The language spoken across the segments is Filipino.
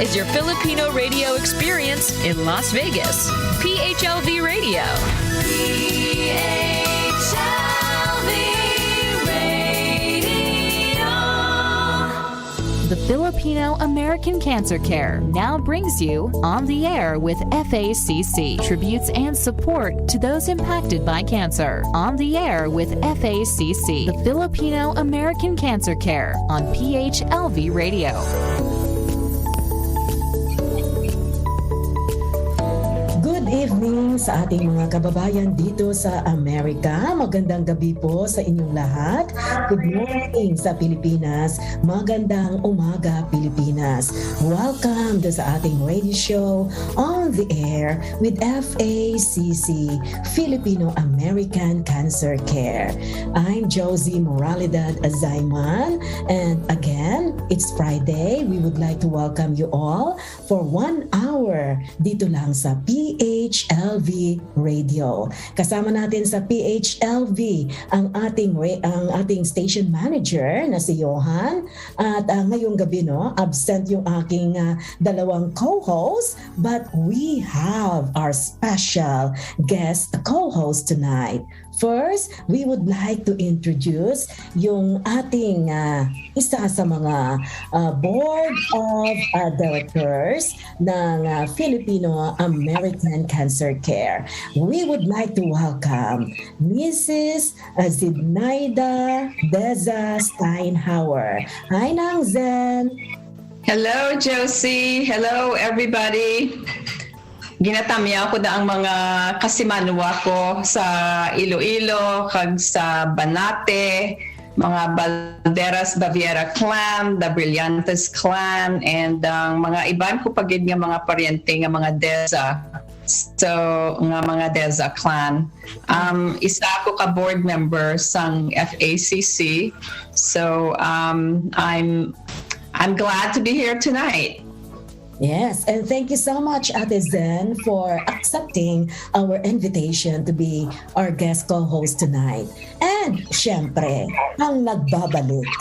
is your Filipino radio experience in Las Vegas. PHLV Radio. The Filipino American Cancer Care now brings you On the Air with FACC. Tributes and support to those impacted by cancer. On the Air with FACC. The Filipino American Cancer Care on PHLV Radio. Good evening sa ating mga kababayan dito sa Amerika. Magandang gabi po sa inyong lahat. Good morning sa Pilipinas. Magandang umaga Pilipinas. Welcome to sa ating radio show On the Air with FACC, Filipino American Cancer Care. I'm Josie Moralidad Azayman, and again, it's Friday. We would like to welcome you all for 1 hour dito lang sa PHLV Radio. Kasama natin sa PHLV ang ating station manager na si Johan, at ngayong gabi absent yung aking dalawang co-host, but we have our special guest co-host tonight. First, we would like to introduce yung ating isa sa mga board of directors ng Filipino American Cancer Care. We would like to welcome Mrs. Zinaida Deza Steinhauer. Hi, Nang Zen. Hello, Josie. Hello, everybody. Ginatamya ko na ang mga kasimanwa ko sa Iloilo, kag sa Banate, mga Balderas Baviera clan, the Brillantes clan, and mga iban ko pagid nga mga paryente nga mga Deza. So, nga mga Deza clan. Isa ako ka board member sang FACC. So, I'm glad to be here tonight. Yes, and thank you so much, Ate Zen, for accepting our invitation to be our guest co-host tonight. And, syempre, ang nagbabalik,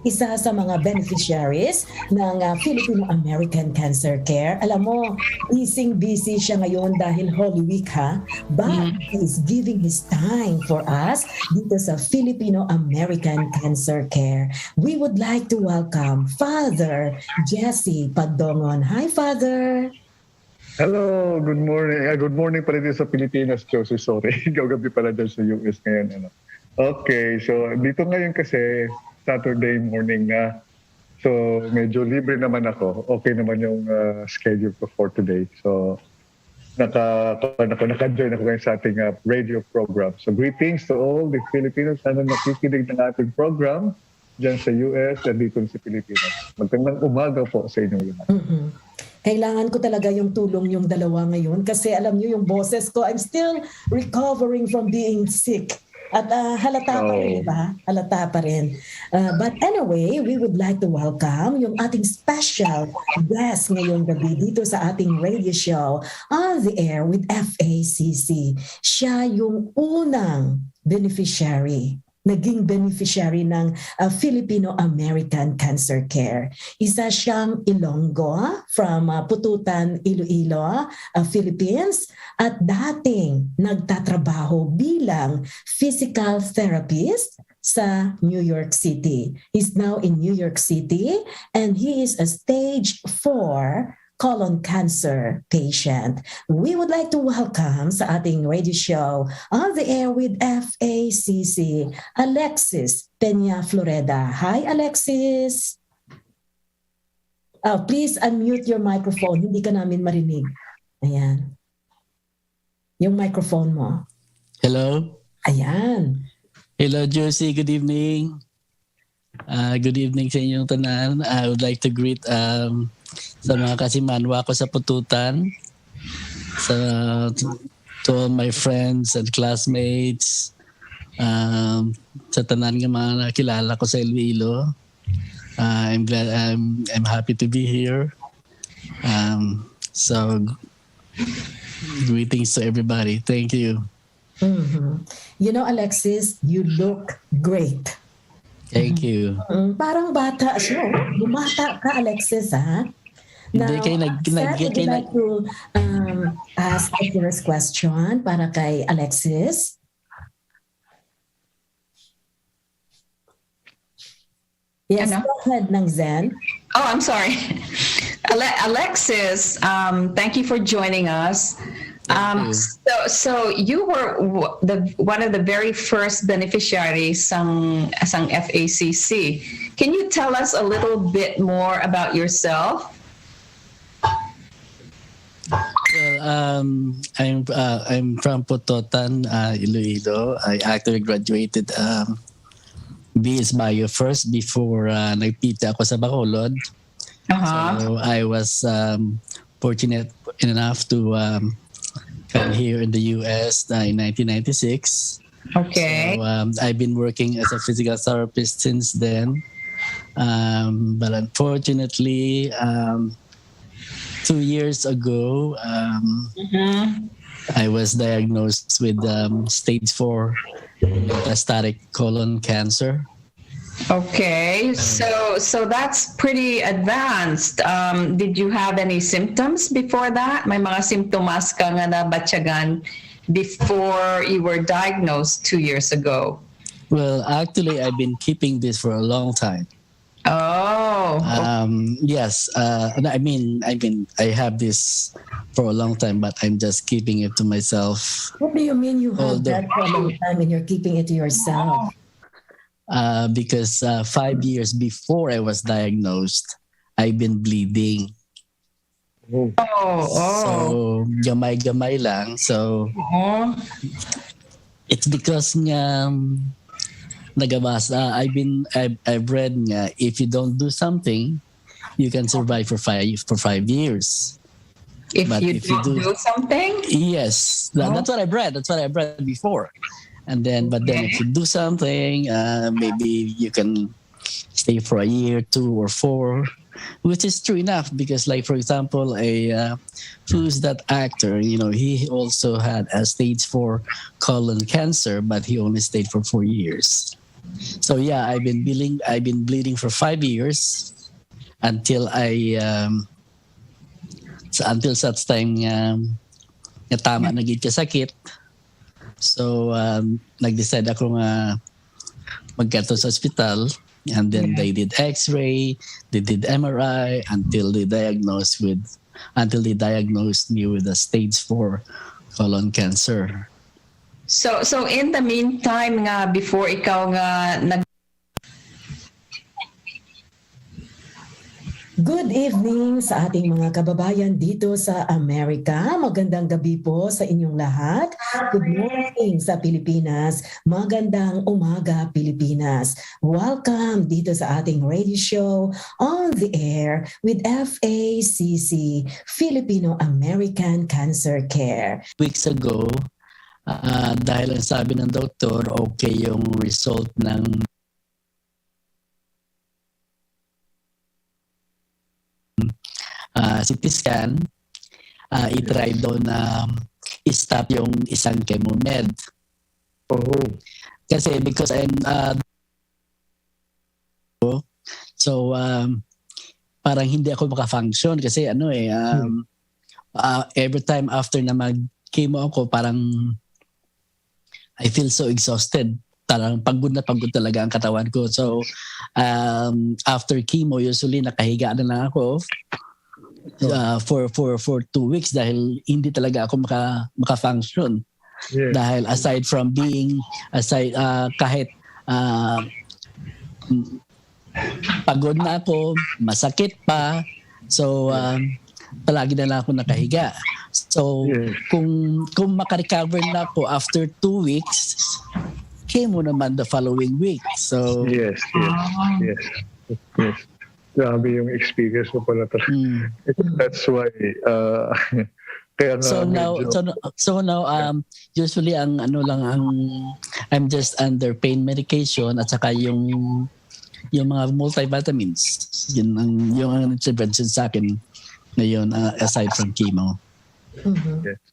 isa sa mga beneficiaries ng Filipino American Cancer Care. Alam mo, busy siya ngayon dahil Holy Week, ha? But he is giving his time for us dito sa Filipino American Cancer Care. We would like to welcome Father Jesse Pagdongon. Hi, Father! Hello, good morning. Good morning pala din sa Pilipinas, Josie. Sorry, gabi pala dyan sa US ngayon. Okay, so dito ngayon kasi Saturday morning na. So medyo libre naman ako. Okay naman yung schedule ko for today. So naka-join ako ngayon sa ating radio program. So greetings to all the Filipinos na nakikinig ng ating program dyan sa US at dito sa Pilipinas. Magandang umaga po sa inyong lahat. Mm-hmm. Kailangan ko talaga yung tulong yung dalawa ngayon kasi alam niyo yung boses ko, I'm still recovering from being sick. At halata pa rin, diba? Halata pa rin. But anyway, we would like to welcome yung ating special guest ngayong gabi dito sa ating radio show On the Air with FACC. Siya yung unang naging beneficiary ng Filipino American Cancer Care. Isa siyang Ilonggo from Pototan, Iloilo, Philippines, at dating nagtatrabaho bilang physical therapist sa New York City. He's now in New York City and he is a stage 4 colon cancer patient. We would like to welcome sa ating radio show On the Air with FACC, ALEXIS Peñaflorida. Hi, Alexis! Please unmute your microphone. Hindi ka namin marinig. Ayan. Yung microphone mo. Hello? Ayan. Hello, Josie. Good evening. Good evening sa inyong tanan. I would like to greet sa mga kasimanwa ko sa Pototan, to all my friends and classmates, sa tanan ng mga nakilala ko sa Iloilo. I'm happy to be here. So greetings to everybody. Thank you. Mm-hmm. You know, Alexis, you look great. Thank you. Parang bata siya. Bumata ka, Alexis, ha? Hindi kayo Seth, would you like to ask the first question para kay Alexis? Yes, Ano? go ahead ng Zen. Oh, I'm sorry. Alexis, thank you for joining us. So you were one of the very first beneficiaries sang FACC. Can you tell us a little bit more about yourself? Well, I'm from Pototan, Iloilo. I actually graduated BS Bio first before nagpita ako sa Bacolod. So I was fortunate enough to come here in the US in 1996. Okay. So I've been working as a physical therapist since then. But unfortunately, 2 years ago, I was diagnosed with stage 4 metastatic colon cancer. Okay, so that's pretty advanced. Did you have any symptoms before that? May mga simptomas ka nga nabatyagan before you were diagnosed 2 years ago? Well, actually, I've been keeping this for a long time. Oh. Yes. I mean, I have this for a long time, but I'm just keeping it to myself. What do you mean you have that for a long time and you're keeping it to yourself? Because 5 years before I was diagnosed, I've been bleeding. So, gamay-gamay lang. So, it's because nga, I've read nga, if you don't do something, you can survive for 5 years. If But you do something? Yes, that's what I've read. That's what I've read before. But then if you do something, maybe you can stay for a year, 2 or 4, which is true enough because, like for example, who's that actor? You know, he also had a stage 4 colon cancer, but he only stayed for 4 years. So yeah, I've been bleeding for 5 years until until such time nga tama na gid ka sakit. So nag-decide ako nga magkato sa hospital, and then they did X-ray, they did MRI until they diagnosed me with a stage 4 colon cancer. So in the meantime nga before ikaw nga Good evening sa ating mga kababayan dito sa Amerika. Magandang gabi po sa inyong lahat. Good morning sa Pilipinas. Magandang umaga Pilipinas. Welcome dito sa ating radio show on the air with FACC, Filipino American Cancer Care. Weeks ago, dahil ang sabi ng doktor, okay yung result ng CT scan, i-try daw na i-stop yung isang chemomed. Kasi because I'm parang hindi ako maka-function kasi every time after na mag-chemo ako, parang I feel so exhausted. Parang pagod na pagod talaga ang katawan ko. So after chemo, usually nakahiga na lang ako for 2 weeks dahil hindi talaga ako maka-function. Yes. Dahil aside from being kahit pagod na ako, masakit pa, so palagi na lang ako nakahiga. So kung makarecover na ako after 2 weeks, chemo naman the following week. So Yes. Grabe yung experience mo pala. That's why kaya so now usually ang I'm just under pain medication at saka yung mga multivitamins. Yung intervention sa akin ngayon aside from chemo. Yes.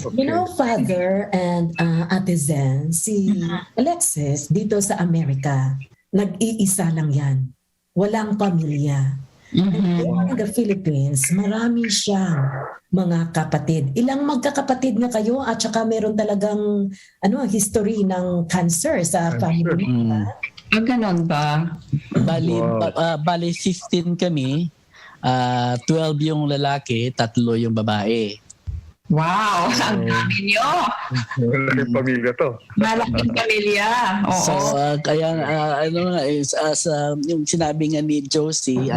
Okay. You know, Father and Ate Zen, si Alexis dito sa Amerika, nag-iisa lang yan. Walang pamilya. And in the Philippines, marami siyang mga kapatid. Ilang magkakapatid na kayo at saka meron talagang history ng cancer sa family mo? Ganon ba? Bali 15 kami, 12 yung lalaki, 3 yung babae. Wow, ang dami nyo. Malaking pamilya to. Malaking pamilya. Oo. So, kaya yung sinabi nga ni Josie,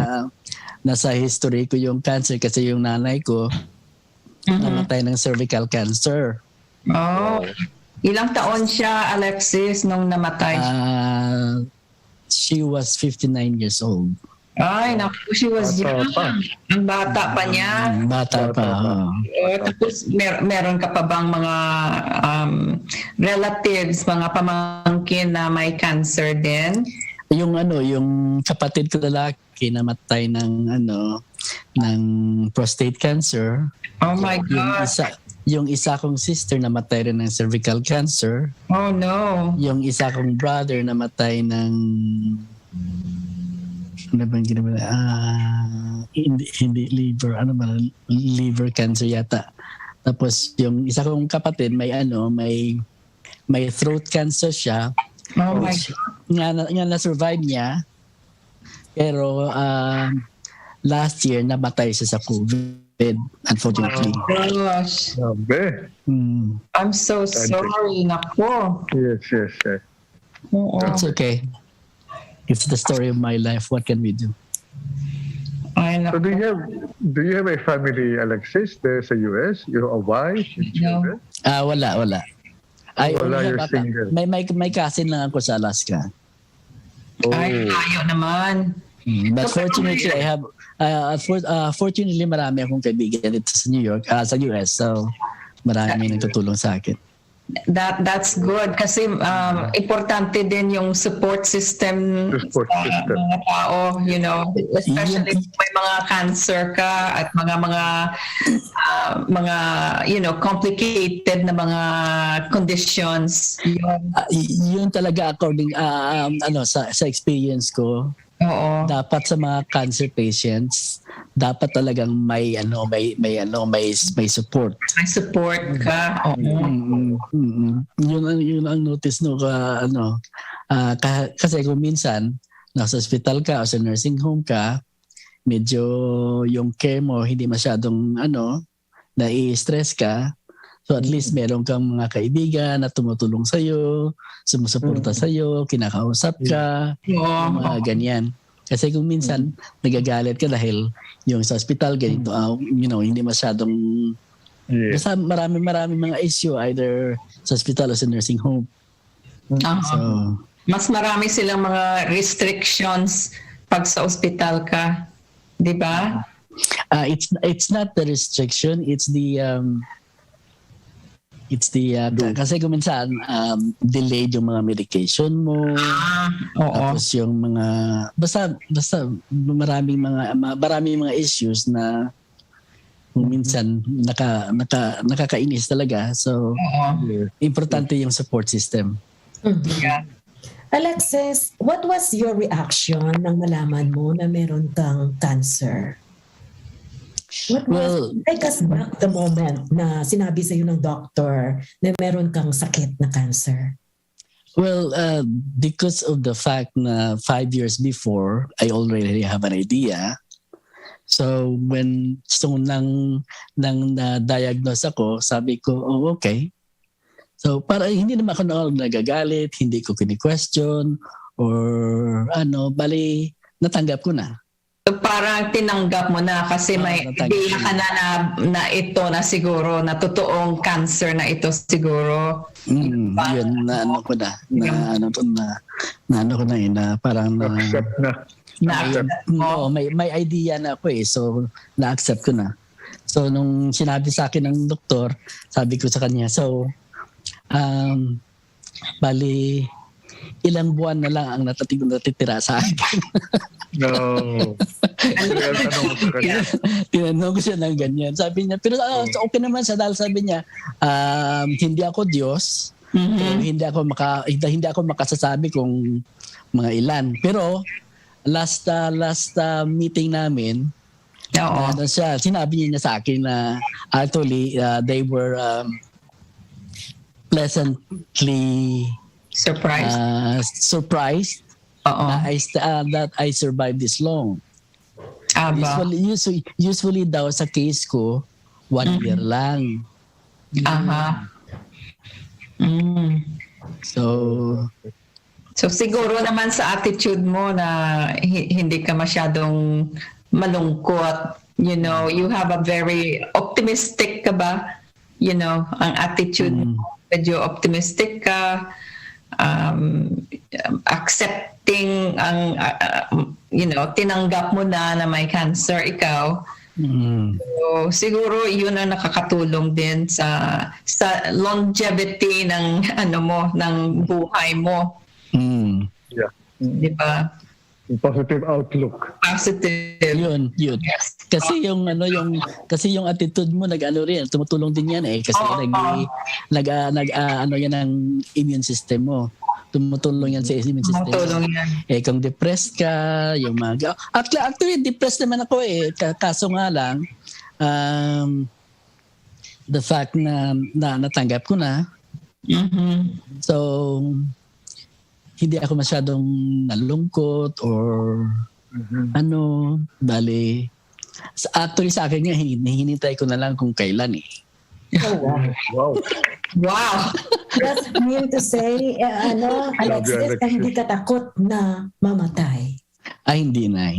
nasa history ko yung cancer kasi yung nanay ko namatay ng cervical cancer. Oh. Ilang taon siya, Alexis, nung namatay? She was 59 years old. Ay, naku, she was young. Ang bata pa niya. Bata pa. Tapos meron ka pa bang mga relatives, mga pamangkin na may cancer din? Yung kapatid ko lalaki namatay ng prostate cancer. Oh my God. Yung isa kong sister namatay rin ng cervical cancer. Oh no. Yung isa kong brother namatay ng hindi liver, liver cancer yata. Tapos yung isa kong kapatid may throat cancer siya. Oh my God. Nga na-survive niya. Pero last year namatay siya sa COVID, unfortunately. Oh gosh. Sabi. I'm so sorry. Nako. Yes. Oo. It's okay. It's the story of my life. What can we do? Ay, So nako. do you have a family, Alexis, there sa US? You're a wife? And children? Wala. Wala, you're single. May cousin lang ako sa Alaska. Ay, tayo naman. But fortunately, I have fortunately marami akong kaibigan dito sa New York, sa US. So marami nagtutulong sa akin. That's good kasi importante din yung support system Support sa system. mga tao, especially kung may mga cancer ka at mga complicated na mga conditions. Yun talaga according sa experience ko. Oo. Dapat sa mga cancer patients, dapat talagang may support. May support ka. Oo. Yun ang notice no kasi kung minsan nasa hospital ka o sa nursing home ka, medyo yung care mo hindi masyadong nai-stress ka. So at least meron kang mga kaibigan na tumutulong sa iyo, sumusuporta sa iyo, kinakausap ka, mga ganyan. Kasi kung minsan nagagalit ka dahil yung sa hospital ganito, hindi masyadong basta marami mga issue either sa hospital o sa nursing home. So, mas marami silang mga restrictions pag sa ospital ka, 'di ba? It's not the restriction, it's the kasi kung minsan delayed yung mga medication mo. Oo. Tapos yung mga basta maraming mga issues na kung minsan nakakainis talaga. So importante yung support system. Yeah. Alexis, what was your reaction nang malaman mo na meron kang cancer? Take us back the moment na sinabi sa iyo ng doctor na meron kang sakit na cancer. Well, because of the fact na 5 years before, I already have an idea. So nang na-diagnose ako, sabi ko, okay. So para hindi naman ako nagagalit, hindi ko kini-question or bali natanggap ko na. So parang tinanggap mo na kasi may idea ka na ito na siguro, na totoong cancer na ito siguro. Yun, na parang Accept na. may idea na ako so na-accept ko na. So nung sinabi sa akin ng doktor, sabi ko sa kanya, so bali ilang buwan na lang ang natitira sa akin. No. Tinanong ko siya ng ganyan. Sabi niya, pero okay naman siya dahil sabi niya, hindi ako Diyos. Pero hindi ako makasasabi kung mga ilan. Pero last meeting namin, Oo. sinabi niya sa akin na actually they were pleasantly surprised Oo. that I survived this long. Aba. Usually daw sa case ko, 1 year lang. Aha. Mm. So siguro naman sa attitude mo na hindi ka masyadong malungkot. You know, you have a very optimistic ka ba? You know, ang attitude mo, medyo optimistic ka, accepting ang, tinanggap mo na may cancer ikaw. So, siguro yun ang nakakatulong din sa longevity ng ng buhay mo. Yeah. 'Di ba? Positive outlook. Positive. Yun. Yes. Kasi yung attitude mo tumutulong din yan kasi yan ang immune system mo. Tumutulong yan sa immune system. Tumutulong yan. Kung depressed ka, yung mga actually depressed naman ako kaso nga lang the fact na natanggap ko na. So hindi ako masyadong nalungkot or actually sa akin nga hinintay ko na lang kung kailan Oh, Wow. That's mean to say, Alexis, na hindi ka takot na mamatay. Hindi na.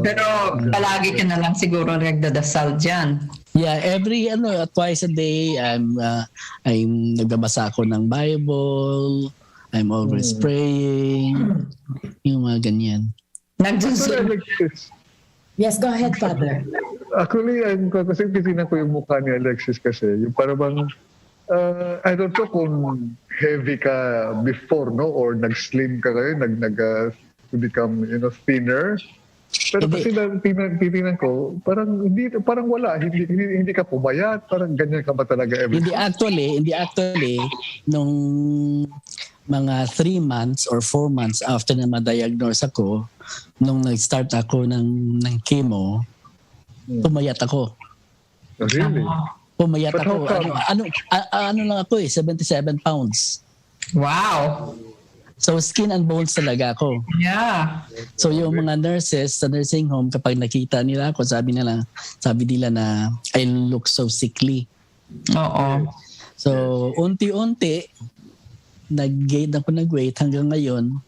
Pero palagi ka na lang siguro nagdadasal dyan. Yeah, every twice a day I'm nagbabasa ako ng Bible. I'm always praying. Yung mga ganyan. Alexis, Yes, go ahead, Father. actually, kasi titinan ko yung mukha ni Alexis kasi, yung parang I don't know kung heavy ka before, no? Or nag-slim ka ngayon, become, thinner. Pero kasi titinan ko, parang wala, hindi ka pumayat, parang ganyan ka ba talaga every Hindi actually, nung mga 3 months or 4 months after na ma-diagnose ako, nung nag-start ako ng chemo, pumayat ako. Really? Pumayat But ako. how come? Ano lang ako 77 pounds. Wow. So skin and bones talaga ako. Yeah. So yung mga nurses sa nursing home, kapag nakita nila ako, sabi nila na I look so sickly. Oo. So unti-unti, nag-gain ako ng weight hanggang ngayon.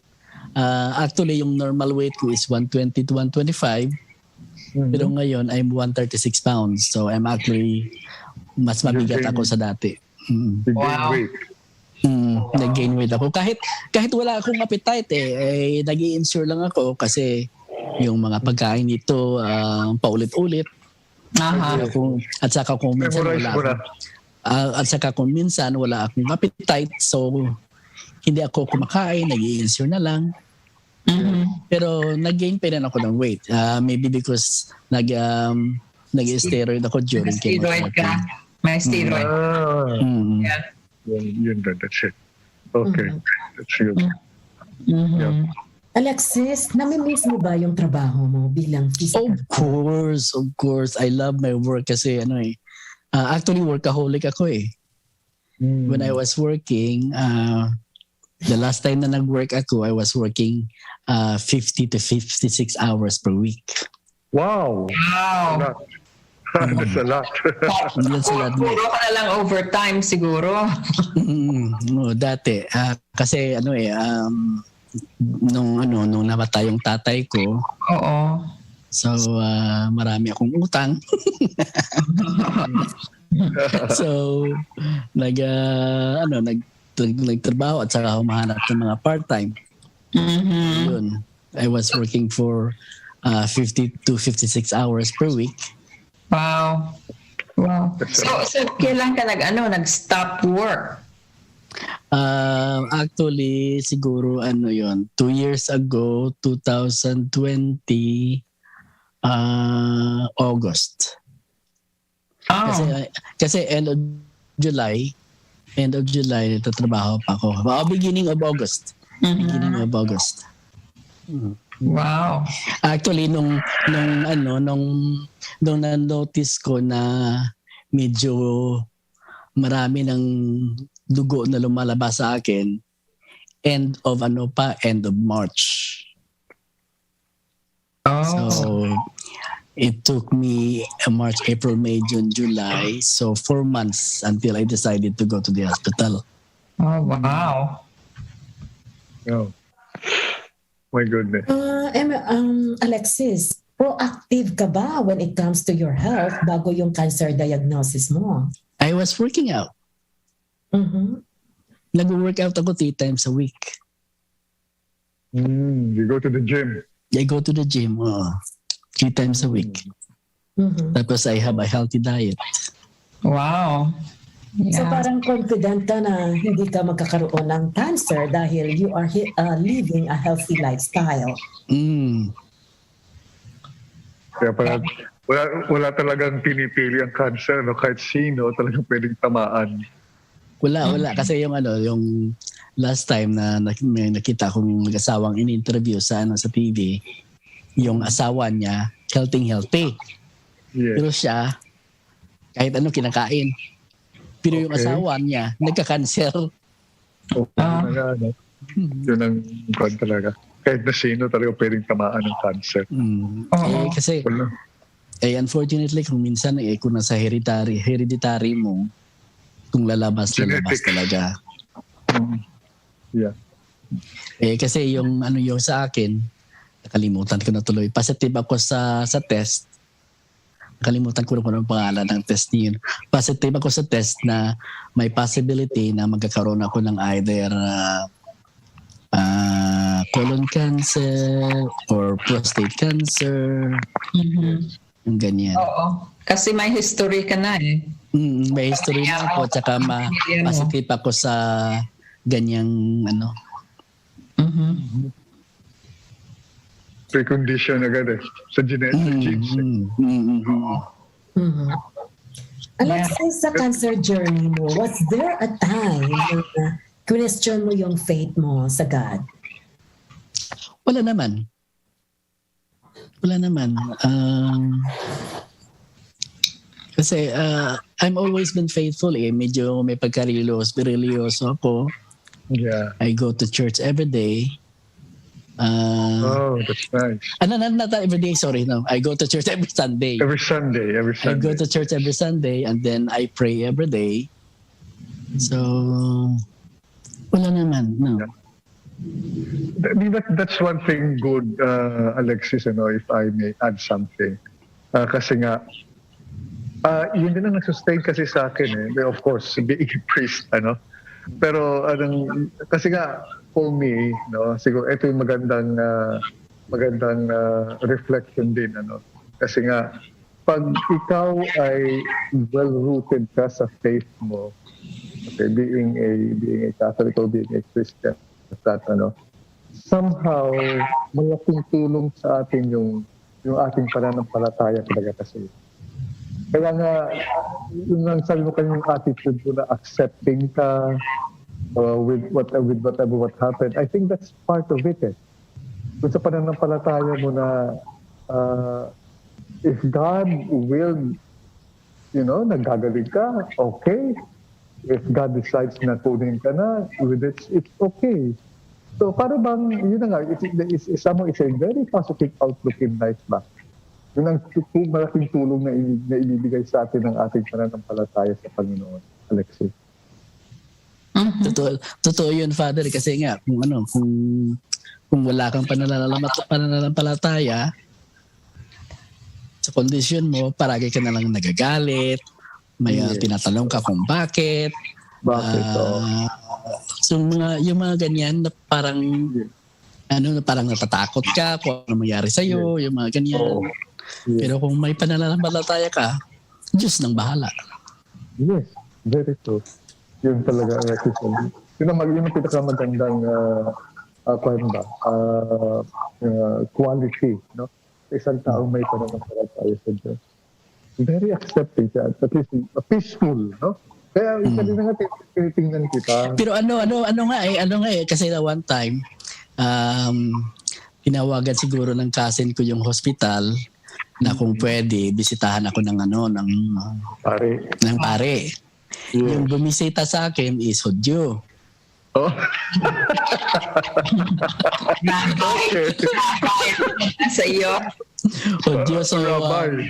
Actually, yung normal weight ko is 120 to 125. Pero ngayon, I'm 136 pounds. So I'm actually, mas mabigat ako sa dati. You gain weight. Nag-gain weight ako. Kahit wala akong appetite nag-i-insure lang ako kasi yung mga pagkain nito paulit-ulit. At saka kung minsan wala akong appetite, so hindi ako kumakain, nag-i-insure na lang. Pero nag-gain pa rin ako ng weight. Maybe because nag-steroid ako during chemotherapy. May steroid. Yeah. Yun, that's it. Okay. That's good. Yeah. Alexis, namimiss mo ba yung trabaho mo bilang physical? Of course. I love my work kasi actually workaholic ako . When I was working, the last time na nag-work ako, I was working 50 to 56 hours per week. Wow. That's a lot. Puro ka na lang overtime siguro. Dati. Kasi nung namatay yung tatay ko. Oo. So marami akong utang. So nagtrabaho at saka humahanap ng mga part-time. Yun. I was working for 50 to 56 hours per week. Wow. So kailan ka nag-stop work? Actually, siguro 2 years ago, 2020 August. Kasi end of July nagtatrabaho pa ako. Beginning of August. Wow. Actually, nung na-notice ko na medyo marami ng dugo na lumalabas sa akin, end of March. So, it took me March, April, May, June, July. So 4 months until I decided to go to the hospital. Oh, wow. Oh. My goodness. Alexis, proactive ka ba when it comes to your health bago yung cancer diagnosis mo? I was working out. Mhm. Nag-workout ako 3 times a week. You go to the gym. I go to the gym 3 times a week. Mhm. Tapos I have a healthy diet. Wow. So Yeah. parang confident ka na hindi ka magkakaroon ng cancer dahil you are living a healthy lifestyle. Kaya parang wala talagang pinipili ang cancer, no? Kahit sino talagang pwedeng tamaan. Wala. Kasi yung last time na may nakita kong mag-asawang in-interview sa TV, yung asawa niya, healthy. Yes. Pero siya, kahit ano kinakain. Pero yung Okay. asawa niya, nagka-cancer. Yun ang kwan talaga. Kahit na sino talaga pwedeng tamaan ng cancer. Kasi, Wala. unfortunately, kung minsan, kung nasa hereditary mo, kung lalabas Genetics. talaga. Yeah. Kasi yung sa akin, nakalimutan ko na tuloy. Positive ako sa test. Nakalimutan ko kung anong pangalan ng test niyo. Positive ako sa test na may possibility na magkakaroon ako ng either colon cancer or prostate cancer. Yung ganyan. Oo. Kasi may history ka na eh. May history na ako. Tsaka positive ako sa ganyang Precondition agad eh. Sa genetic genes. Mhm. Alexis, sa cancer journey mo, was there a time na question mo yung faith mo sa God? Wala naman. Kasi I'm always been faithful eh. Medyo may pagka-religyoso ako. Yeah. I go to church every day. That's nice. Not every day, sorry. No. I go to church every Sunday. Every Sunday. I go to church every Sunday and then I pray every day. So, wala naman. No. I mean, that's one thing good, Alexis, if I may add something. Kasi nga, yun din ang nagsustain kasi sa akin eh. Of course, being a priest, Pero kasi nga, for me, siguro ito yung magandang reflection din, Kasi nga, pag ikaw ay well-rooted ka sa faith mo, okay, being a Catholic or being a Christian, somehow malaking tulong sa atin yung ating pananampalataya talaga kasi. Kaya nga, yung sabi mo kanyang attitude mo na accepting ka with whatever what happened, I think that's part of it eh. Kung sa pananampalataya mo na if God will, naggagaling ka, okay. If God decides na kunin ka na, with it, it's okay. So para bang, yun na nga, it's a very positive outlook in life ba? Yun ang malaking tulong na ibibigay sa atin ng ating pananampalataya sa Panginoon, Alexis. Totoo yun, Father, kasi nga kung wala kang pananampalataya sa kondisyon mo, paragi ka na lang nagagalit, may tinatanong ka kung bakit. So yung mga ganyan na parang parang natatakot ka kung ano mangyari sa iyo, yung mga ganyan. Pero kung may pananampalataya ka, Diyos nang bahala. Yes, very true. Yun talaga, Alexis. Yun ang pinakamagandang quality, sa isang taong may pananampalataya sa Diyos. Very accepting siya. At least peaceful, Kaya isa din nga tinitingnan kita. Pero ano nga eh, kasi na one time, tinawagan siguro ng cousin ko yung hospital na kung pwede, bisitahan ako ng pare. Yung bumisita sa akin is Hudyo. Oh. Sa iyo. Hudyo, Rabay.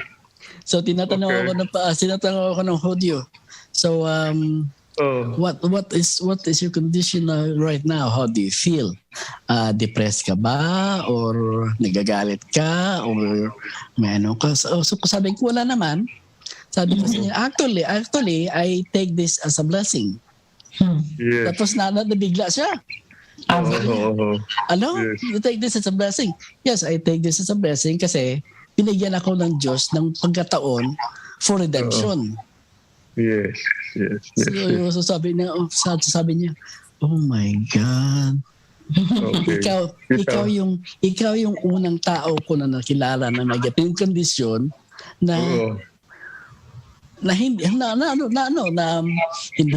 so tinatanong ako ng Hudyo. So what is your condition right now? How do you feel? Depressed ka ba or nagagalit ka or may ano ka? So sabi ko wala naman. Sabi ko sa niya, actually I take this as a blessing. Yes. Tapos nabigla siya. Yes. You take this as a blessing? Yes, I take this as a blessing kasi binigyan ako ng Diyos ng pagkataon for redemption. Yes. So sabi niya, oh my God. Okay. ikaw yung unang tao ko na nakilala na may ganitong kondisyon na hindi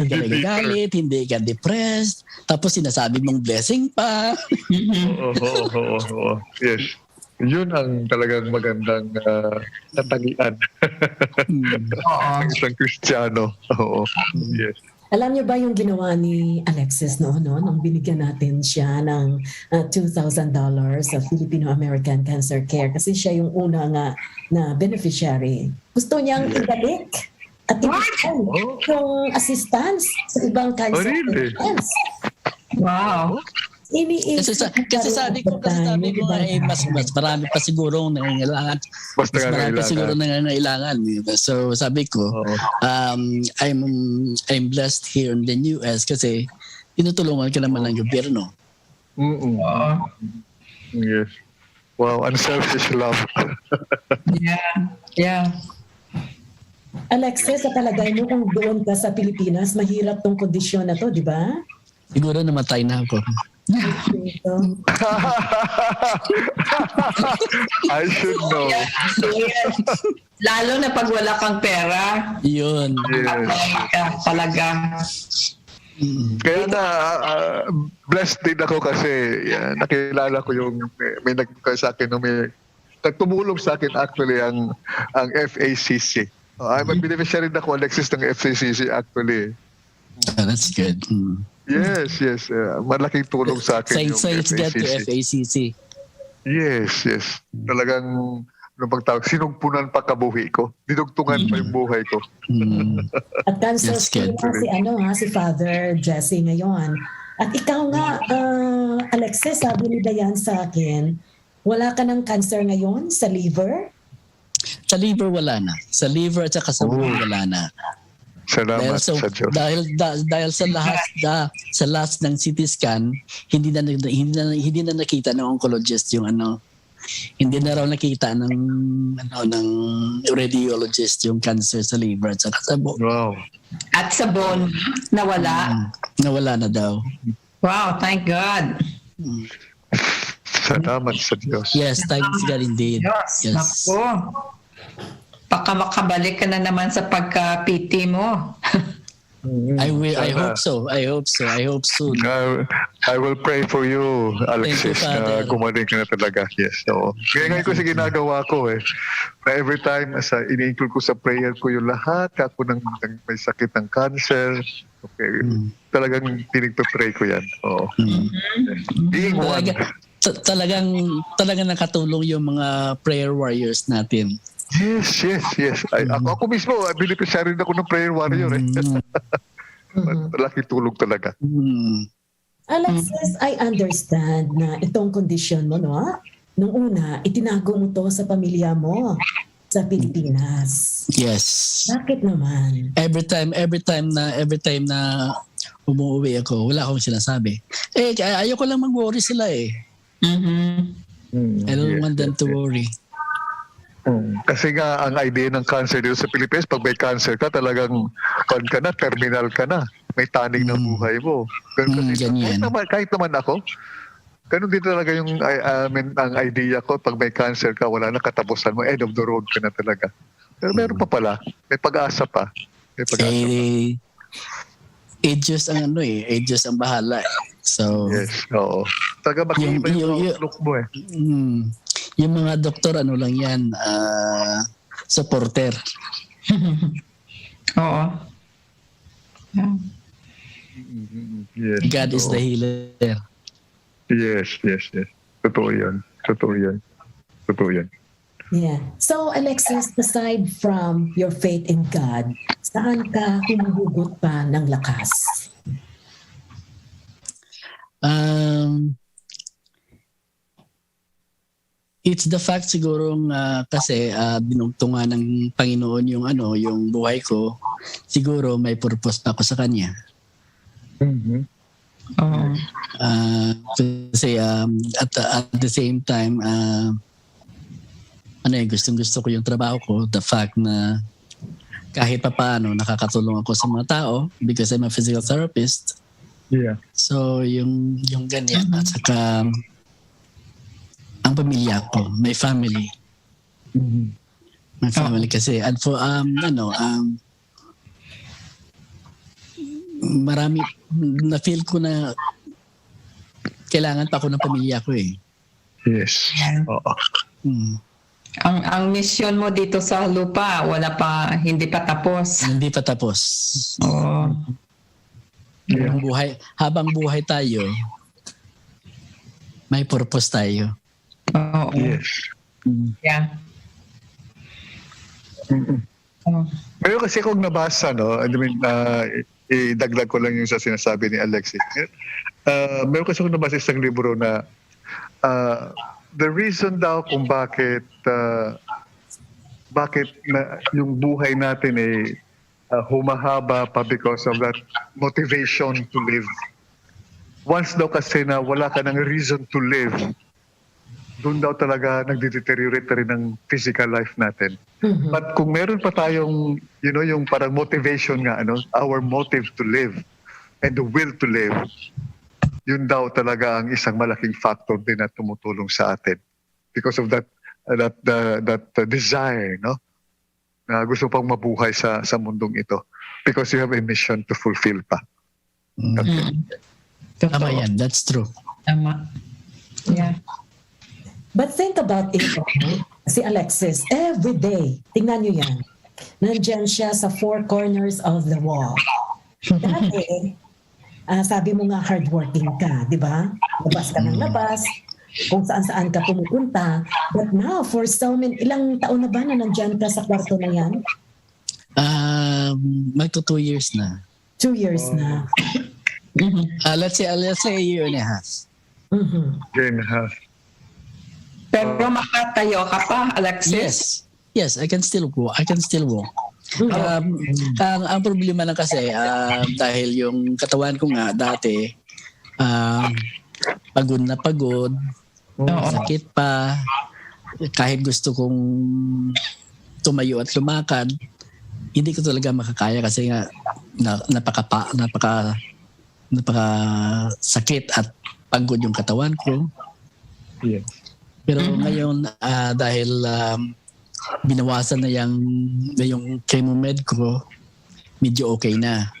ka nagagalit, hindi ka depressed, tapos sinasabi mong blessing pa. Yes. Yun ang talagang magandang natagian ng isang Kristiyano. Oo. Yes. Alam niyo ba yung ginawa ni Alexis noon, nung binigyan natin siya ng $2,000 sa Filipino American Cancer Care kasi siya yung una nga na beneficiary. Gusto niyang ibalik at ibigay yung assistance sa ibang cancer patients. Wow. Kasi sabi ko mas marami pa siguro nangangailangan. Mas marami pa siguro nangangailangan. So sabi ko, I'm blessed here in the US kasi tinutulungan ka naman ng gobyerno. Yes. Wow, unselfish love. Yeah. Alexis, sa palagay mo kung doon ka sa Pilipinas, mahirap tong kondisyon na to, di ba? Siguro namatay na ako. I should know. Yes. Lalo na pag wala kang pera. Yun. Yes. Talaga. Kaya na blessed din ako kasi nakilala ko yung may sa akin may nagtumulong sa akin actually ang FACC. I'm a beneficiary na ko, Alexis, ng FACC actually. That's good. Yes. Malaking tulong sa akin yung Thanks FACC. to FACC. Yes. Talagang pagtawag, sinugpunan pa kabuhi ko. Dinugtungan pa yung buhay ko. At cancer si Father Jesse ngayon. At ikaw nga, Alexis, sabi ni Dayan sa akin, wala ka ng cancer ngayon sa liver? Sa liver wala na. Sa liver at saka sa bone wala na. Salamat sa Diyos. Dahil sa last ng CT scan, hindi na nakita ng oncologist yung hindi na raw nakita ng radiologist yung cancer sa liver at saka sa bone. Wow. At sa bone, nawala? Nawala na daw. Wow, thank God. Salamat sa Diyos. Yes, thanks God indeed. Yes. Yes. Naku. Baka makabalik ka na naman sa pagka-PT mo. I hope so. I hope soon. I will pray for you, Alexis, na gumaling ka na talaga. Yes. So, ngayon ko sa ginagawa ko na every time ini-include ko sa prayer ko yung lahat ako ng may sakit ng cancer. Okay. Talagang pinigpa-pray ko yan. Oo. Being one. Talagang nakatulong yung mga prayer warriors natin. Yes. Ako mismo, beneficiary rin ako ng prayer warrior. Malaki tulong talaga. Alexis, I understand na itong kondisyon mo, nung una, itinago mo to sa pamilya mo sa Pilipinas. Yes. Bakit naman? Every time na umuwi ako, wala akong sinasabi. Ayoko lang mag-worry sila I don't want them to worry. Kasi nga ang idea ng cancer dito sa Pilipinas, pag may cancer ka, talagang terminal ka na. May taning na buhay mo. Kahit naman ako, ganun din talaga yung ang idea ko, pag may cancer ka, wala na katapusan mo, end of the road ka na talaga. Pero meron pa pala, may pag-asa pa. ages ang ages ang bahala. So, Yes, oo. Taga mag-iba yung outlook mo eh. Yung mga doktor, lang yan, supporter. Oo. Yeah. Yes. God is the healer. Yes. Totoo yan. Yeah. So, Alexis, aside from your faith in God, saan ka humuhugot pa ng lakas? It's the fact siguro kasi dinugtungan ng Panginoon yung buhay ko. Siguro may purpose pa ako sa Kanya. Kasi at the same time, gustong-gusto ko yung trabaho ko. The fact na kahit pa paano nakakatulong ako sa mga tao because I'm a physical therapist. Yeah. So yung ganyan at saka ang pamilya ko, my family. My family kasi and for marami na feel ko na kailangan pa ako ng pamilya ko eh. Yes. Oo. Ang mission mo dito sa lupa, hindi pa tapos. Hindi pa tapos. Oo. Habang buhay tayo, may purpose tayo. Oo. Yes. Yeah. Pero kasi kung nabasa, idagdag ko lang yung sa sinasabi ni Alexis. Meron kasi kung nabasa isang libro na the reason daw kung bakit na yung buhay natin humahaba pa because of that motivation to live. Once daw kasi na wala ka ng reason to live, doon daw talaga nagde-deteriorate rin ng physical life natin. But kung meron pa tayong, yung parang motivation nga, our motive to live and the will to live, yun daw talaga ang isang malaking factor din na tumutulong sa atin. Because of that desire, na gusto pang mabuhay sa mundong ito. Because you have a mission to fulfill pa. Tama yan, that's true. Tama. Yeah. But think about it, si Alexis, every day, tingnan nyo yan, nandyan siya sa four corners of the wall. Dati, sabi mo nga hardworking ka, di ba? Labas ka ng labas, kung saan-saan ka pumupunta. But now, for so many, ilang taon na ba na nandyan ka sa kwarto na yan? Magto 2 years na. 2 years na. Let's say a year and a half. Year and a half. Pero makatayo ka pa, Alexis? Yes, I can still walk. Ang problema lang kasi dahil yung katawan ko nga dati pagod na pagod, sakit pa, kahit gusto kong tumayo at lumakad, hindi ko talaga makakaya kasi nga napaka sakit at pagod yung katawan ko. Yes. Pero ngayon dahil binawasan na yung chemomed ko, medyo okay na.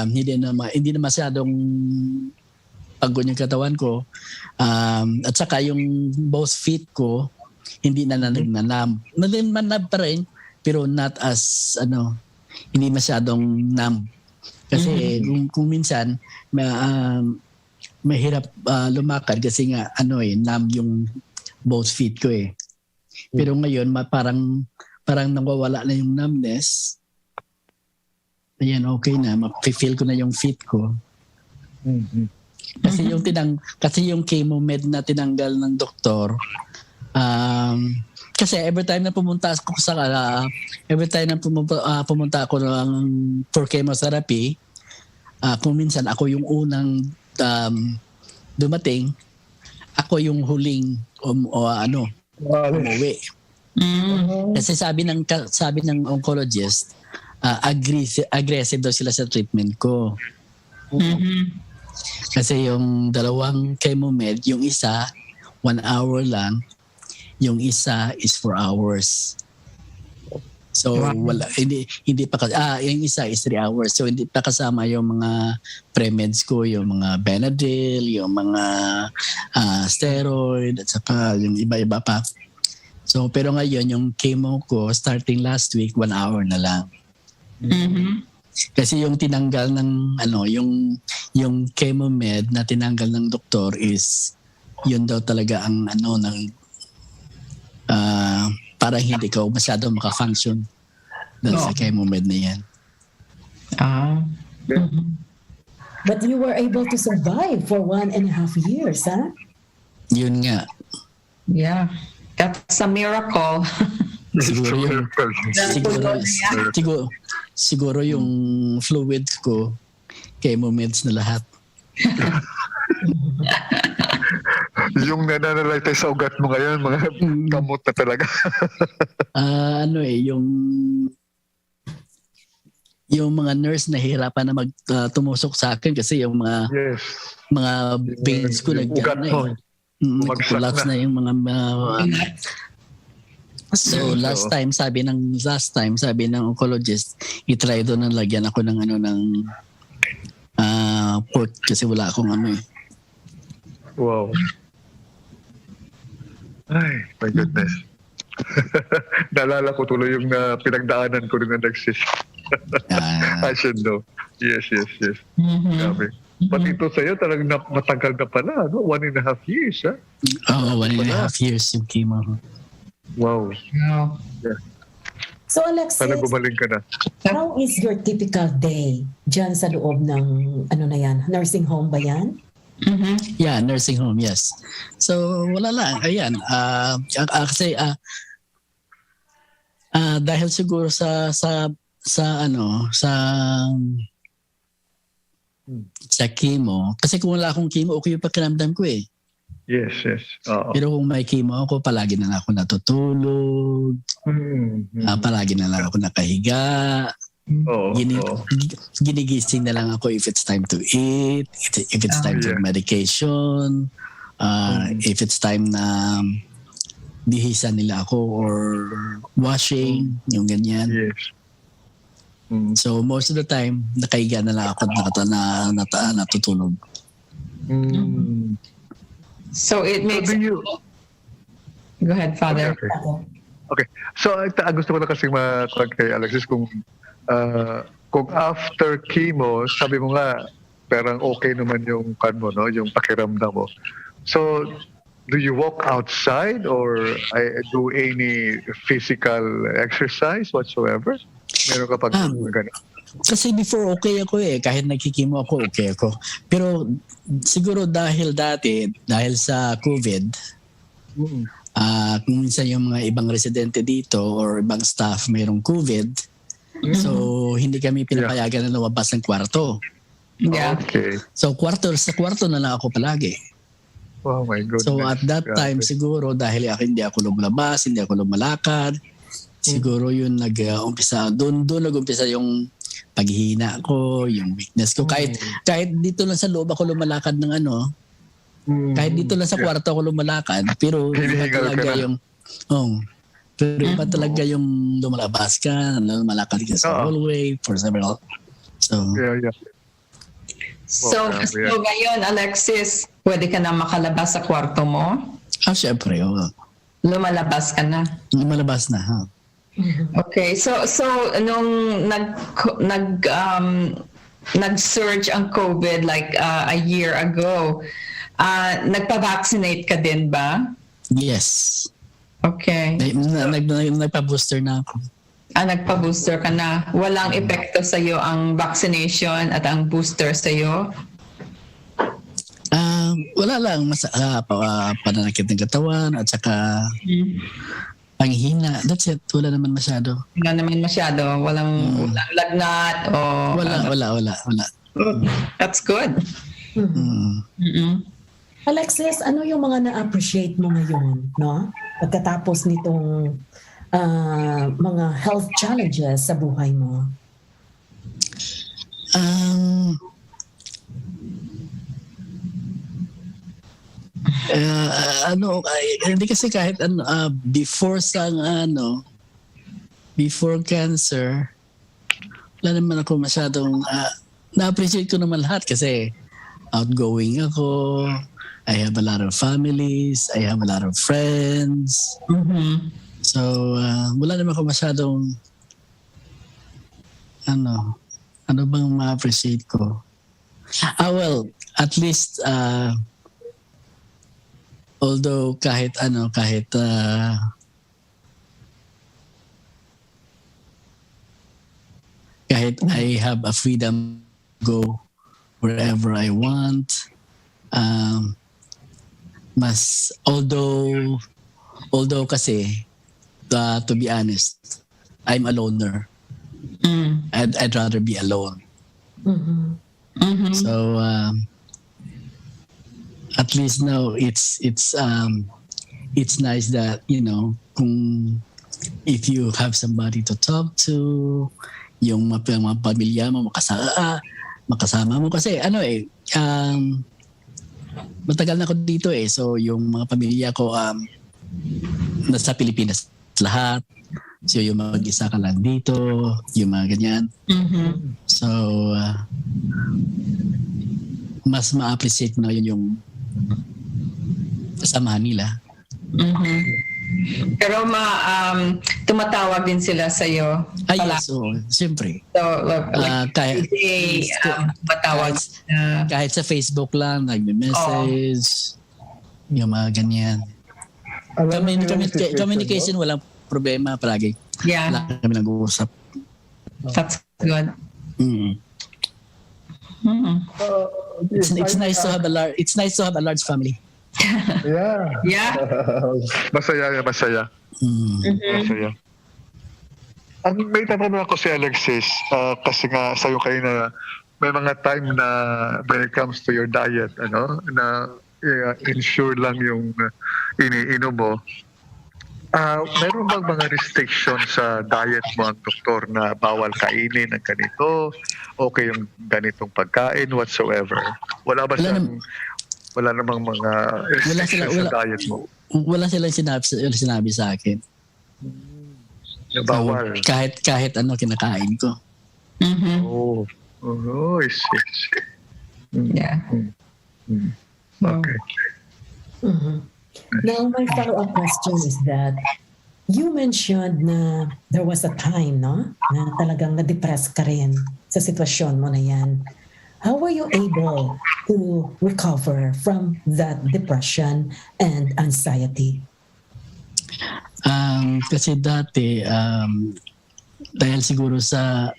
Hindi na masyadong pagod yung katawan ko. At saka yung both feet ko hindi na nagnanam. Nanam pa rin pero not as hindi masyadong numb. Kasi kung minsan mahirap lumakad kasi nga numb yung both feet ko eh. Pero ngayon parang nawawala na yung numbness. Ayan, okay na. Ma-feel ko na yung feet ko. Kasi yung chemomed na tinanggal ng doktor, kasi every time na pumunta ako for chemotherapy, kung minsan ako yung unang dumating, ako yung huling umuwi. Kasi sabi ng oncologist, aggressive daw sila sa treatment ko. Kasi yung dalawang chemomed, yung isa 1 hour lang, yung isa is 4 hours. So wala, hindi pa yung isa is 3 hours. So hindi pa kasama yung mga pre-meds ko, yung mga Benadryl, yung mga steroid at saka yung iba-iba pa. So pero ngayon yung chemo ko starting last week 1 hour na lang. Kasi yung tinanggal ng yung chemo med na tinanggal ng doktor is yun daw talaga ang ng parang hindi ka masyado maka-function dahil sa chemo med na yan. But you were able to survive for 1.5 years, huh? Yun nga. Yeah. That's a miracle. Siguro yung fluids ko, chemo meds na lahat. Yung nananalaytay sa ugat mo ngayon, mga gamot na talaga. Yung mga nurse nahihirapan na tumusok sa akin kasi yung mga veins ko nag-collapse na yung mga so last time sabi ng oncologist, i-try doon na lagyan ako ng port kasi wala akong Wow. Ay, my goodness. Naalala ko tuloy yung pinagdaanan ko rin na Alexis. I should know. Yes. Grabe. Pati ito sa'yo talagang matagal na pala, no? 1.5 years, ha? Oo, 1.5 years yung chemo. Wow. Wow. Yeah. So Alexis, sana gumaling ka na. how is your typical day dyan sa loob ng nursing home ba yan? Yeah, nursing home, yes. So wala lang, ayan. Kasi dahil siguro sa chemo, kasi kung wala akong chemo, okay yung pakiramdam ko eh. Yes. Pero kung may chemo ako, palagi na lang ako natutulog. Palagi na lang ako nakahiga. Ginigising na lang ako if it's time to eat, if it's time to medication, if it's time na bihisan nila ako or washing, yung ganyan. Yes. So most of the time, nakahiga na lang ako natutulog. So it makes... Go ahead, Father. Okay. So gusto ko na kasi kay Alexis kung after chemo, sabi mo nga, parang okay naman yung yung pakiramdam mo. So, do you walk outside or do any physical exercise whatsoever? Meron ka pag gano'n? Kasi before okay ako eh. Kahit nagkikimo ako, okay ako. Pero siguro dahil sa COVID, kung minsan yung mga ibang residente dito or ibang staff mayroong COVID, so hindi kami pinapayagan na lumabas ng kwarto. Yeah. Okay. So sa kwarto na lang ako palagi. Oh my goodness. So at that time siguro dahil hindi ako lumalabas, hindi ako lumalakad, siguro yun nag-umpisa, doon nag-umpisa yung paghihina ko, yung weakness ko. Kahit dito lang sa loob ako lumalakad ng kahit dito lang sa kwarto ako lumalakad, pero iba talaga yung pero iba talaga yung lumalabas ka, lumalakad ka sa hallway for several. So So ngayon, Alexis, pwede ka na makalabas sa kwarto mo? Syempre, Lumalabas ka na? Lumalabas na, ha? Okay, so nung nag-surge ang COVID like a year ago, nagpa-vaccinate ka din ba? Yes. Okay. Nagpa-booster na ako. Nagpa-booster ka na. Walang epekto sa iyo ang vaccination at ang booster sa iyo? Wala lang, pananakit ng katawan at saka panghina. That's it. Wala naman masyado. Walang lagnat o... Wala. That's good. Alexis, ano yung mga na-appreciate mo ngayon, no? Pagkatapos nitong mga health challenges sa buhay mo? Hindi kasi kahit before sa before cancer, wala naman ako masyadong, na-appreciate ko naman lahat kasi outgoing ako, I have a lot of families, I have a lot of friends. So, wala naman ako masyadong, ano bang ma-appreciate ko? Well, at least, although kahit I have a freedom to go wherever I want, although kasi, to be honest, I'm a loner. I'd rather be alone. So at least now it's nice that, you know, if you have somebody to talk to, yung mga pamilya mo makasama mo kasi matagal na ako dito so yung mga pamilya ko nasa Pilipinas lahat. So yung mag-isa ka lang dito, yung mga ganyan. So mas ma-appreciate mo na yun yung kasamahan nila. Pero tumatawag din sila sa iyo. Yes, siyempre. So tumatawag kahit sa Facebook lang, nagme-message, yung mga ganyan. Communication, walang problema palagi. Yeah. Wala kami nag-uusap. That's good. It's nice to have a large family. Yeah. Masaya. Masaya. May tanong ako si Alexis, kasi nga sa'yo kayo na may mga time na when it comes to your diet, na ensure lang yung iniinom mo. Meron bang mga restriction sa diet mo ang doktor na bawal kainin ng ganito, okay yung ganitong pagkain, whatsoever? Wala namang mga restriction sa diet mo? Wala silang sinabi sa akin. Bawal. So, kahit ano kinakain ko. I see. Yeah. Okay. Now, my follow-up question is that you mentioned na there was a time, no? Na talagang na-depress ka rin sa sitwasyon mo na yan. How were you able to recover from that depression and anxiety? Kasi dati, dahil siguro sa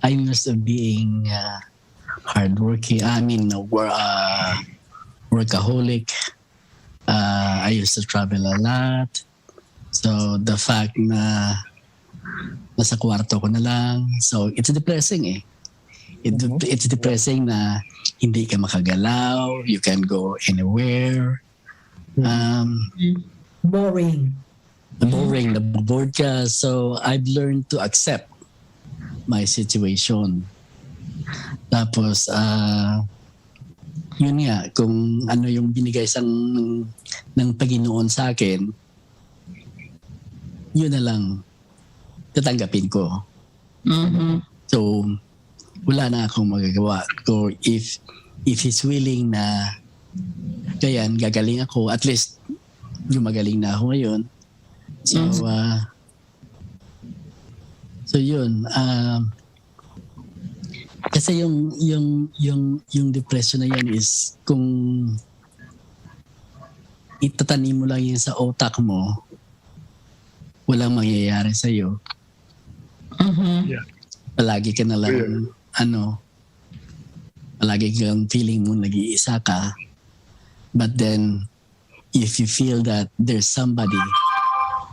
I'm used to being hardworking, workaholic. I used to travel a lot. So the fact na nasa kwarto ko na lang, so it's depressing It's depressing na hindi ka makagalaw, you can go anywhere. Boring, bored ka. So I've learned to accept my situation. Tapos yun nga, kung ano yung binigay ng Panginoon sa akin, yun na lang tatanggapin ko. So wala na akong magagawa. So if He's willing na kayan, gagaling ako, at least gumagaling na ako ngayon. So yun, kasi yung depression na yan is kung itatanim mo lang yan sa utak mo, walang mangyayari sa'yo. Yeah. Palagi ka na lang, palagi kang feeling mo nag-iisa ka. But then, if you feel that there's somebody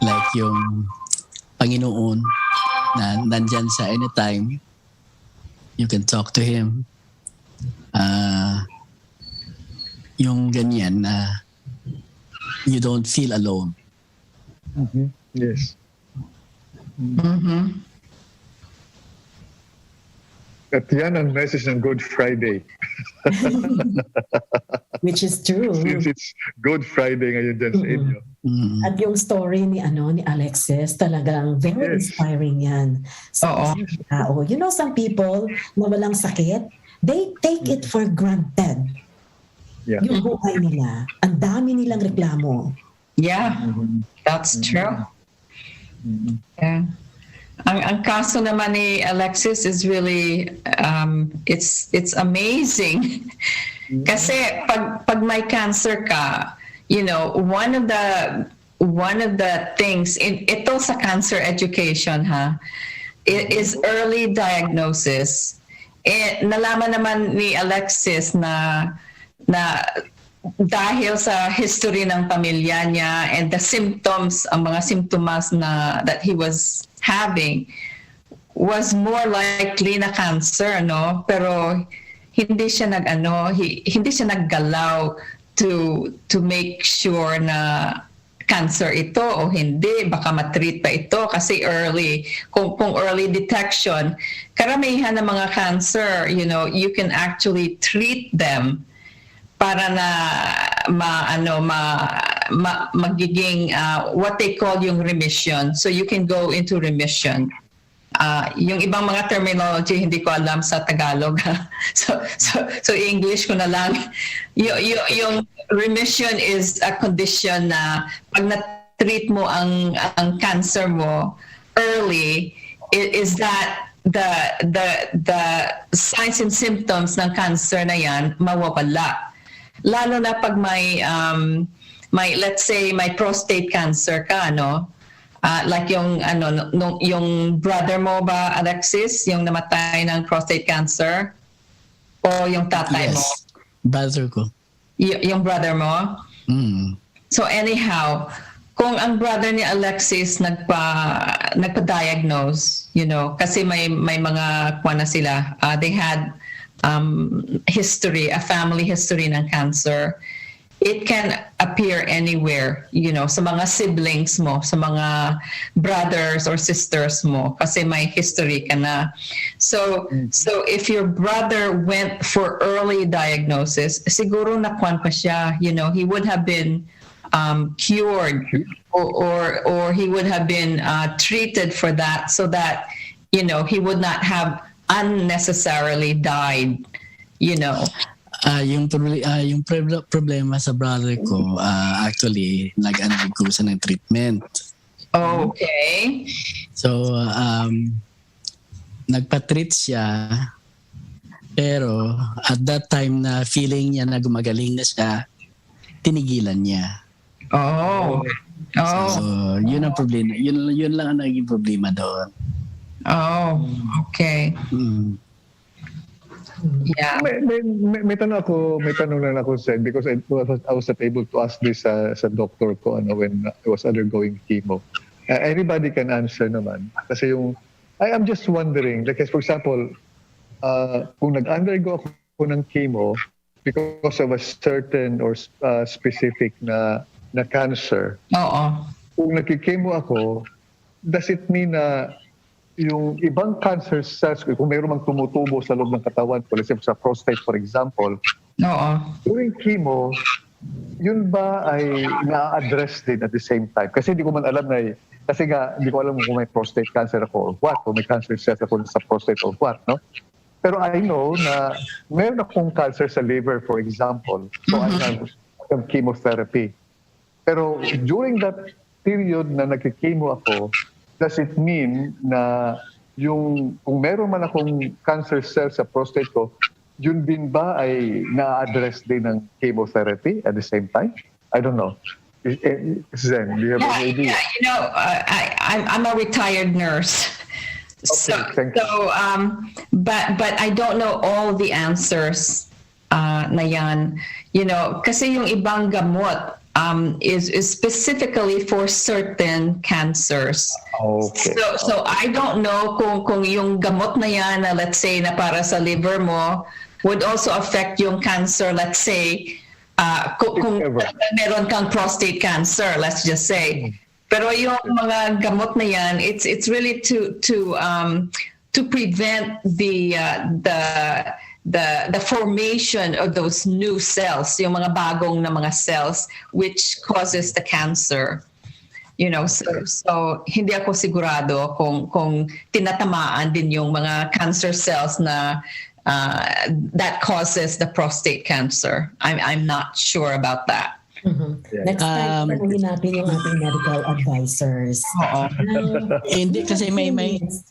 like yung Panginoon na nandyan sa anytime, you can talk to Him. Yung ganyan na you don't feel alone. Yes. At yan ang message ng Good Friday. Which is true. Since it's Good Friday ngayon dyan sa inyo. At yung story ni Alexis, talagang very Yes. inspiring yan. Sa isang tao. You know, some people na walang sakit, they take it for granted. Yeah. Yung buhay nila. Ang dami nilang reklamo. Yeah, that's true. Yeah. Ang kaso naman ni Alexis is really it's amazing. Kasi pag may cancer ka, you know, one of the things ito sa cancer education is early diagnosis. Nalaman naman ni Alexis na dahil sa history ng pamilya niya and the symptoms, ang mga simptomas that he was having was more likely na cancer, no? Pero hindi siya hindi siya naggalaw to make sure na cancer ito o hindi, baka matreat pa ito kasi early. Kung early detection, karamihan ng mga cancer, you know, you can actually treat them para na magiging what they call yung remission. So you can go into remission. Yung ibang mga terminology hindi ko alam sa Tagalog. So English ko na lang. Yung remission is a condition na pag na-treat mo ang cancer mo early, is that the signs and symptoms ng cancer na yan mawawala. Lalo na pag may let's say may prostate cancer ka, no? Like yung brother mo ba, Alexis, yung namatay ng prostate cancer, o yung tatay mo? Brother ko. Yung brother mo? So anyhow, kung ang brother ni Alexis nagpa-diagnose, you know, kasi may mga kuwan na sila, they had history, a family history ng cancer. It can appear anywhere, you know, sa mga siblings mo, sa mga brothers or sisters mo, kasi may history ka na. So if your brother went for early diagnosis, siguro nakuan pa siya, you know, he would have been cured or he would have been treated for that so that, you know, he would not have unnecessarily died, you know. Yung problema sa brother ko, actually, nag-undergo siya ng treatment. Okay. So, nagpa-treat siya, pero at that time na feeling niya na gumagaling na siya, tinigilan niya. Oh. So, yun ang problema. Yun lang ang naging problema doon. Oh, okay. Yeah. May tanong lang ako, Sen, because I was not able to ask this sa doctor ko when I was undergoing chemo. Anybody can answer naman. Kasi I am just wondering, like for example, kung nag-undergo ako ng chemo because of a certain or specific na cancer, kung nagki-chemo ako, does it mean na yung ibang cancer cells, kung mayroon mang tumutubo sa loob ng katawan, for example, sa prostate, for example, during chemo, yun ba ay na-address din at the same time? Kasi hindi ko man alam kasi nga, hindi ko alam kung may prostate cancer ako or what, kung may cancer cells ako sa prostate or what, no? Pero I know na meron akong cancer sa liver, for example, so I have chemotherapy. Pero during that period na nagki-chemo ako, does it mean na kung meron man akong cancer cells sa prostate ko, yun din ba ay na-address din ng chemotherapy at the same time? I don't know. Zen, do you have any idea? Yeah, you know, I'm a retired nurse. Okay, thank you. But I don't know all the answers na yan. You know, kasi yung ibang gamot is specifically for certain cancers. Okay. So I don't know kung yung gamot na yan na let's say na para sa liver mo would also affect yung cancer, let's say kung meron kang prostate cancer, let's just say. Pero yung mga gamot na yan, it's really to to prevent the formation of those new cells, yung mga bagong na mga cells, which causes the cancer. So hindi ako sigurado kung tinatamaan din yung mga cancer cells na that causes the prostate cancer. I'm not sure about that. Next time, tanungin natin yung ating medical advisors. Hindi kasi may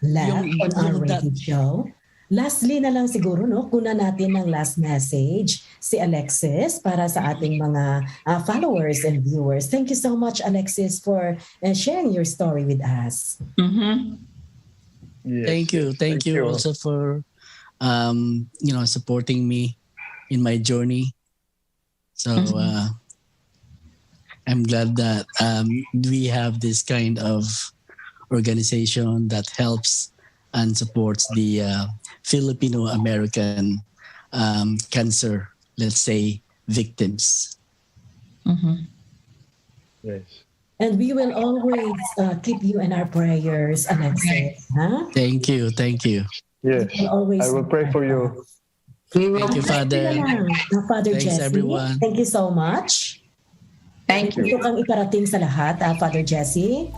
left on our radio show. Lastly na lang siguro, kuna natin ng last message si Alexis para sa ating mga followers and viewers. Thank you so much, Alexis, for sharing your story with us. Yes. Thank you also for supporting me in my journey. So I'm glad that we have this kind of organization that helps and supports the Filipino American cancer, let's say, victims. Yes. And we will always keep you in our prayers, Alexis. Huh? Thank you. Yes. I will pray for you. Thank you, Father. Father Thanks, Jesse. everyone. Thank you so much. Thank you. Ito kang iparating sa lahat, Father Jesse.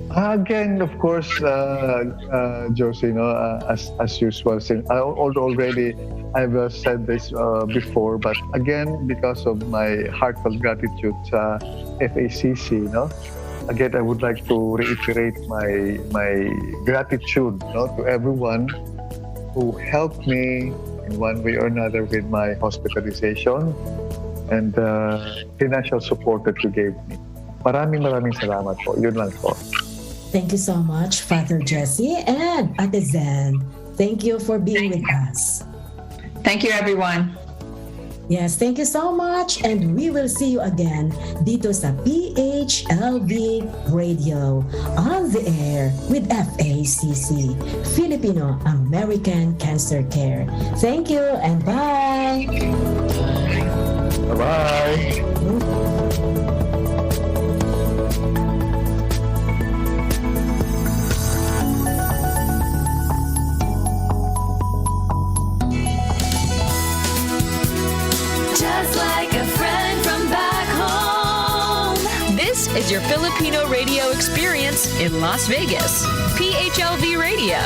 Again, of course, Josie, as usual, already I've said this before, but again, because of my heartfelt gratitude sa FACC, again, I would like to reiterate my gratitude, to everyone who helped me in one way or another with my hospitalization and financial support that you gave me. Maraming salamat po. Yun lang po. Thank you so much, Father Jesse and Ate Zen. Thank you for being with us. Thank you, everyone. Yes, thank you so much, and we will see you again dito sa PHLV Radio on the air with FACC, Filipino American Cancer Care. Thank you and bye. Bye-bye. Is your Filipino radio experience in Las Vegas. PHLV Radio.